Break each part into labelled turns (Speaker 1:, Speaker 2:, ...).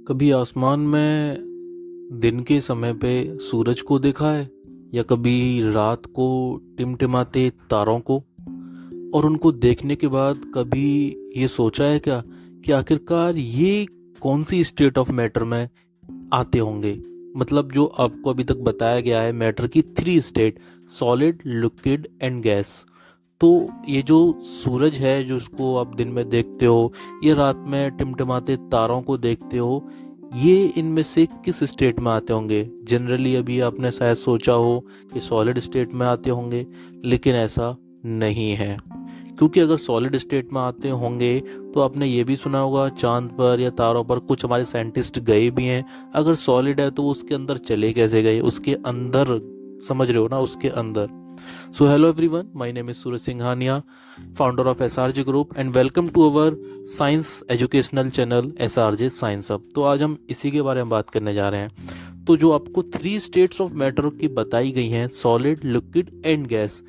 Speaker 1: कभी आसमान में दिन के समय पे सूरज को देखा है या कभी रात को टिमटिमाते तारों को। और उनको देखने के बाद कभी ये सोचा है क्या कि आखिरकार ये कौन सी स्टेट ऑफ मैटर में आते होंगे। मतलब जो आपको अभी तक बताया गया है मैटर की three state, solid, liquid and gas. तो ये जो सूरज है जो इसको आप दिन में देखते हो या रात में टिमटिमाते तारों को देखते हो, ये इनमें से किस स्टेट में आते होंगे। जनरली अभी आपने शायद सोचा हो कि सॉलिड स्टेट में आते होंगे, लेकिन ऐसा नहीं है। क्योंकि अगर सॉलिड स्टेट में आते होंगे तो आपने ये भी सुना होगा चांद पर या तारों पर कुछ हमारे साइंटिस्ट गए भी हैं। अगर सॉलिड है तो उसके अंदर चले कैसे गए, उसके अंदर, समझ रहे हो ना, उसके अंदर। So hello everyone, my name is Suraj Singhania, founder of SRJ Group and welcome to our science educational channel SRJ Science Hub। तो आज हम इसी के बारे में बात करने जा रहे हैं। तो जो आपको थ्री स्टेट्स ऑफ मैटर की बताई गई हैं, सॉलिड, लिक्विड एंड गैस,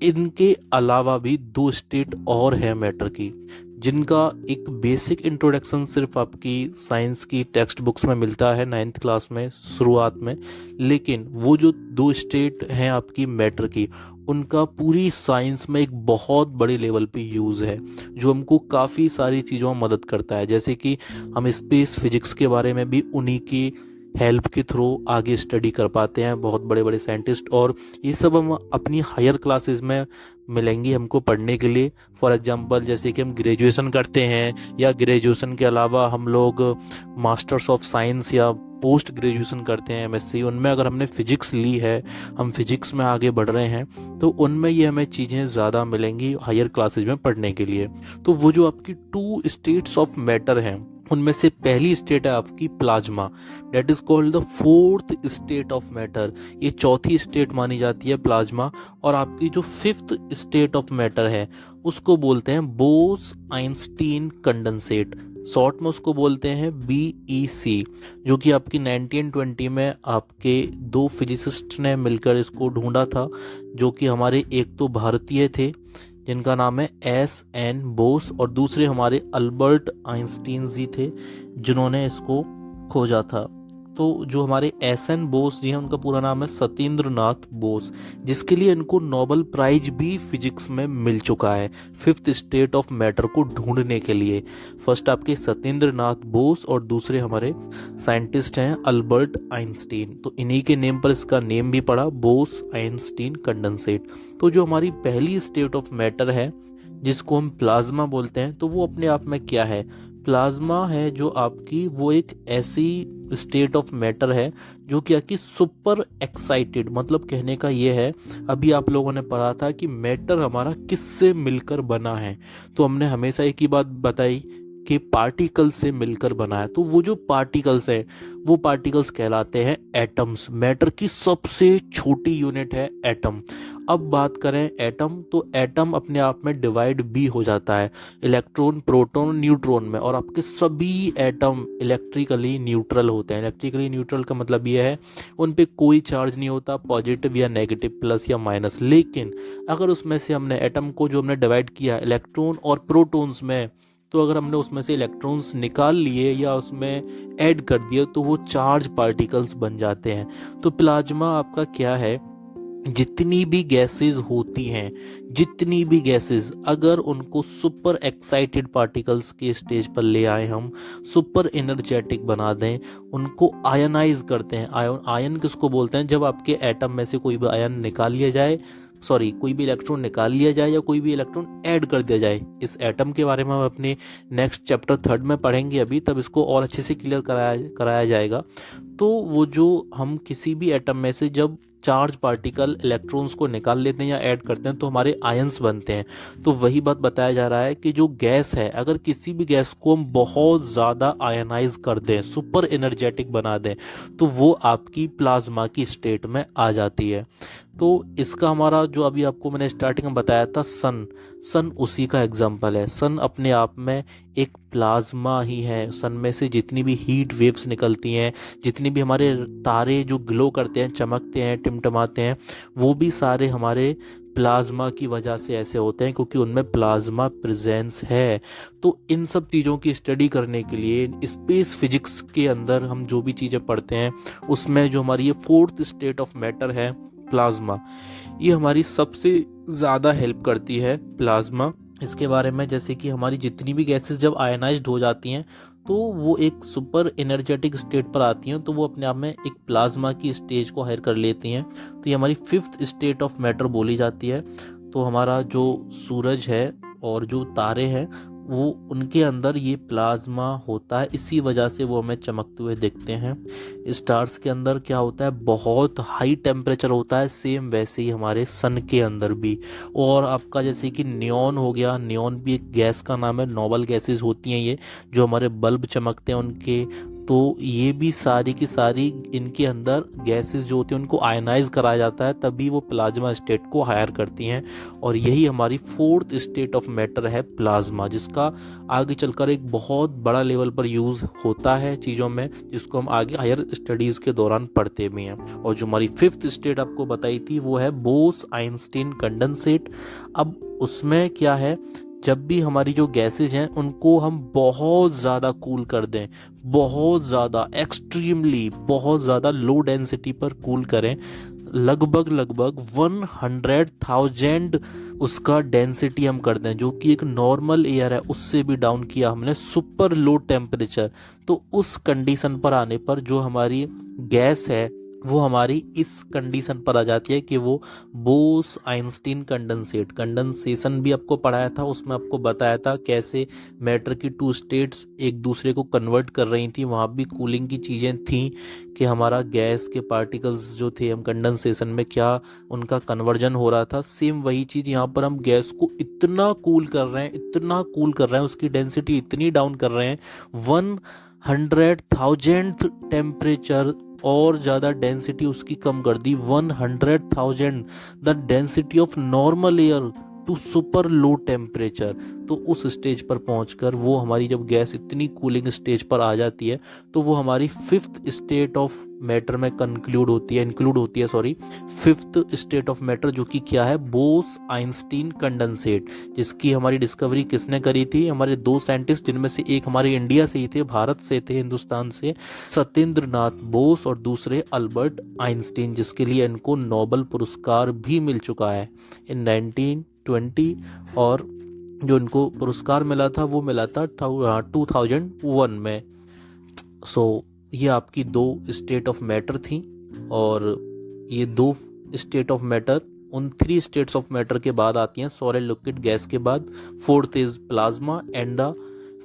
Speaker 1: इनके अलावा भी दो स्टेट और है मैटर की, जिनका एक बेसिक इंट्रोडक्शन सिर्फ आपकी साइंस की टेक्स्ट बुक्स में मिलता है 9th क्लास में शुरुआत में। लेकिन वो जो दो स्टेट हैं आपकी मैटर की, उनका पूरी साइंस में एक बहुत बड़े लेवल पे यूज़ है, जो हमको काफ़ी सारी चीज़ों में मदद करता है। जैसे कि हम स्पेस फिजिक्स के बारे में भी उन्हीं की हेल्प के थ्रू आगे स्टडी कर पाते हैं बहुत बड़े बड़े साइंटिस्ट। और ये सब हम अपनी हायर क्लासेस में मिलेंगी हमको पढ़ने के लिए। फॉर एग्जांपल जैसे कि हम ग्रेजुएशन करते हैं या ग्रेजुएशन के अलावा हम लोग मास्टर्स ऑफ साइंस या पोस्ट ग्रेजुएशन करते हैं एमएससी, उनमें अगर हमने फिजिक्स ली है, हम फिजिक्स में आगे बढ़ रहे हैं, तो उनमें ये हमें चीज़ें ज़्यादा मिलेंगी हायर क्लासेज में पढ़ने के लिए। तो वो जो आपकी टू स्टेट्स ऑफ मैटर हैं, उनमें से पहली स्टेट है आपकी plasma, that is called the fourth state of matter. ये चौथी स्टेट मानी जाती है प्लाज्मा। और आपकी जो फिफ्थ स्टेट ऑफ मैटर है उसको बोलते हैं बोस आइंस्टीन कंडेंसेट, शॉर्ट में उसको बोलते हैं BEC, जो कि आपकी 1920 में आपके दो फिजिसिस्ट ने मिलकर इसको ढूंढा था, जो कि हमारे एक तो भारतीय थे जिनका नाम है SN बोस, और दूसरे हमारे अल्बर्ट आइंस्टीन जी थे जिन्होंने इसको खोजा था। तो जो हमारे SN बोस जी हैं उनका पूरा नाम है सत्येंद्र नाथ बोस, जिसके लिए इनको नोबेल प्राइज भी फिजिक्स में मिल चुका है फिफ्थ स्टेट ऑफ मैटर को ढूंढने के लिए। फर्स्ट आपके सत्येंद्र नाथ बोस और दूसरे हमारे साइंटिस्ट हैं अल्बर्ट आइंस्टीन। तो इन्हीं के नेम पर इसका नेम भी पड़ा, बोस आइंस्टीन कंडेंसेट। तो जो हमारी पहली स्टेट ऑफ मैटर है जिसको हम प्लाज्मा बोलते हैं, तो वो अपने आप में क्या है? प्लाज्मा है जो आपकी वो एक ऐसी स्टेट ऑफ मैटर है जो कि आपकी सुपर एक्साइटेड, मतलब कहने का ये है, अभी आप लोगों ने पढ़ा था कि मैटर हमारा किससे मिलकर बना है, तो हमने हमेशा एक ही बात बताई कि पार्टिकल से मिलकर बना है। तो वो जो पार्टिकल्स है वो पार्टिकल्स कहलाते हैं एटम्स। मैटर की सबसे छोटी यूनिट है एटम। अब बात करें एटम, तो एटम अपने आप में डिवाइड भी हो जाता है इलेक्ट्रॉन, प्रोटॉन, न्यूट्रॉन में, और आपके सभी एटम इलेक्ट्रिकली न्यूट्रल होते हैं। इलेक्ट्रिकली न्यूट्रल का मतलब ये है उन पे कोई चार्ज नहीं होता, पॉजिटिव या नेगेटिव, प्लस या माइनस। लेकिन अगर उसमें से हमने एटम को जो हमने डिवाइड किया इलेक्ट्रॉन और प्रोटॉन्स में, तो अगर हमने उसमें से इलेक्ट्रॉन्स निकाल लिए या उसमें ऐड कर दिए तो वो चार्ज पार्टिकल्स बन जाते हैं। तो प्लाज्मा आपका क्या है? जितनी भी गैसेस होती हैं, जितनी भी गैसेस, अगर उनको सुपर एक्साइटेड पार्टिकल्स के स्टेज पर ले आए, हम सुपर एनर्जेटिक बना दें, उनको आयनाइज करते हैं। आयन किसको बोलते हैं? जब आपके एटम में से कोई भी आयन निकाल लिया जाए, सॉरी, कोई भी इलेक्ट्रॉन निकाल लिया जाए या कोई भी इलेक्ट्रॉन ऐड कर दिया जाए। इस एटम के बारे में हम अपने नेक्स्ट चैप्टर 3 में पढ़ेंगे अभी, तब इसको और अच्छे से क्लियर कराया जाएगा। तो वो जो हम किसी भी एटम में से जब चार्ज पार्टिकल इलेक्ट्रॉन्स को निकाल लेते हैं या ऐड करते हैं तो हमारे आयंस बनते हैं। तो वही बात बताया जा रहा है कि जो गैस है, अगर किसी भी गैस को हम बहुत ज़्यादा आयनाइज कर दें, सुपर एनर्जेटिक बना दें, तो वो आपकी प्लाज्मा की स्टेट में आ जाती है। तो इसका हमारा जो अभी आपको मैंने स्टार्टिंग में बताया था सन उसी का एग्जाम्पल है। सन अपने आप में एक प्लाज्मा ही है। सन में से जितनी भी हीट वेव्स निकलती हैं, जितनी भी हमारे तारे जो ग्लो करते हैं, चमकते हैं, टिमटमाते हैं, वो भी सारे हमारे प्लाज्मा की वजह से ऐसे होते हैं, क्योंकि उनमें प्लाज्मा प्रेजेंस है। तो इन सब चीज़ों की स्टडी करने के लिए स्पेस फिजिक्स के अंदर हम जो भी चीज़ें पढ़ते हैं उसमें जो हमारी ये फोर्थ स्टेट ऑफ मैटर है प्लाज्मा, ये हमारी सबसे ज़्यादा हेल्प करती है प्लाज्मा। इसके बारे में जैसे कि हमारी जितनी भी गैसेस जब आयनाइज्ड हो जाती हैं तो वो एक सुपर एनर्जेटिक स्टेट पर आती हैं, तो वो अपने आप में एक प्लाज्मा की स्टेज को हायर कर लेती हैं। तो ये हमारी फिफ्थ स्टेट ऑफ मैटर बोली जाती है। तो हमारा जो सूरज है और जो तारे हैं वो उनके अंदर ये प्लाज्मा होता है, इसी वजह से वो हमें चमकते हुए दिखते हैं। स्टार्स के अंदर क्या होता है, बहुत हाई टेम्परेचर होता है, सेम वैसे ही हमारे सन के अंदर भी। और आपका जैसे कि नियॉन हो गया, नियॉन भी एक गैस का नाम है, नोबल गैसेस होती हैं ये, जो हमारे बल्ब चमकते हैं उनके। तो ये भी सारी की सारी इनके अंदर गैसेस जो होती हैं उनको आयनाइज कराया जाता है, तभी वो प्लाज्मा स्टेट को हायर करती हैं। और यही हमारी फोर्थ स्टेट ऑफ मैटर है प्लाज्मा, जिसका आगे चलकर एक बहुत बड़ा लेवल पर यूज़ होता है चीज़ों में, जिसको हम आगे हायर स्टडीज़ के दौरान पढ़ते भी हैं। और जो हमारी फिफ्थ स्टेट आपको बताई थी वो है बोस आइंस्टीन कंडेंसेट। अब उसमें क्या है, जब भी हमारी जो गैसेज हैं उनको हम बहुत ज़्यादा कूल कर दें, बहुत ज़्यादा एक्सट्रीमली बहुत ज़्यादा लो डेंसिटी पर कूल करें, लगभग 100,000 उसका डेंसिटी हम कर दें, जो कि एक नॉर्मल एयर है उससे भी डाउन किया हमने, सुपर लो टेम्परेचर। तो उस कंडीशन पर आने पर जो हमारी गैस है वो हमारी इस कंडीशन पर आ जाती है कि वो बोस आइंस्टीन कंडेंसेशन भी आपको पढ़ाया था, उसमें आपको बताया था कैसे मैटर की टू स्टेट्स एक दूसरे को कन्वर्ट कर रही थी। वहाँ भी कूलिंग की चीज़ें थी कि हमारा गैस के पार्टिकल्स जो थे हम कंडेंसेशन में क्या उनका कन्वर्जन हो रहा था। सेम वही चीज़ यहाँ पर हम गैस को इतना कूल कर रहे हैं, इतना कूल कर रहे हैं, उसकी डेंसिटी इतनी डाउन कर रहे हैं, 100,000 टेम्परेचर और ज़्यादा डेंसिटी उसकी कम कर दी, 100,000 the density of normal air to super low temperature. तो उस स्टेज पर पहुंचकर वो हमारी जब गैस इतनी कूलिंग स्टेज पर आ जाती है तो वो हमारी फिफ्थ स्टेट ऑफ मैटर में इंक्लूड होती है फिफ्थ स्टेट ऑफ मैटर, जो कि क्या है, बोस आइंस्टीन कंडेंसेट, जिसकी हमारी डिस्कवरी किसने करी थी, हमारे दो साइंटिस्ट, जिनमें से एक हमारे इंडिया से ही थे, भारत से थे, हिंदुस्तान से, सत्येंद्र नाथ बोस, और दूसरे अल्बर्ट आइंस्टीन, जिसके लिए इनको नोबेल पुरस्कार भी मिल चुका है इन 1920। और जो इनको पुरस्कार मिला था वो मिला था 2001 में। सो ये आपकी दो स्टेट ऑफ मैटर थी, और ये दो स्टेट ऑफ मैटर उन 3 स्टेट्स ऑफ मैटर के बाद आती हैं, सॉलिड लिक्विड गैस के बाद। Fourth is plasma and the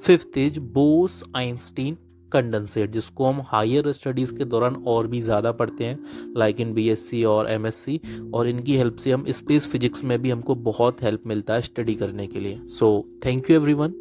Speaker 1: fifth is Bose Einstein condensate, जिसको हम हायर स्टडीज़ के दौरान और भी ज़्यादा पढ़ते हैं, लाइक इन बीएससी और एमएससी। और इनकी हेल्प से हम स्पेस फिजिक्स में भी हमको बहुत हेल्प मिलता है स्टडी करने के लिए। So thank you everyone.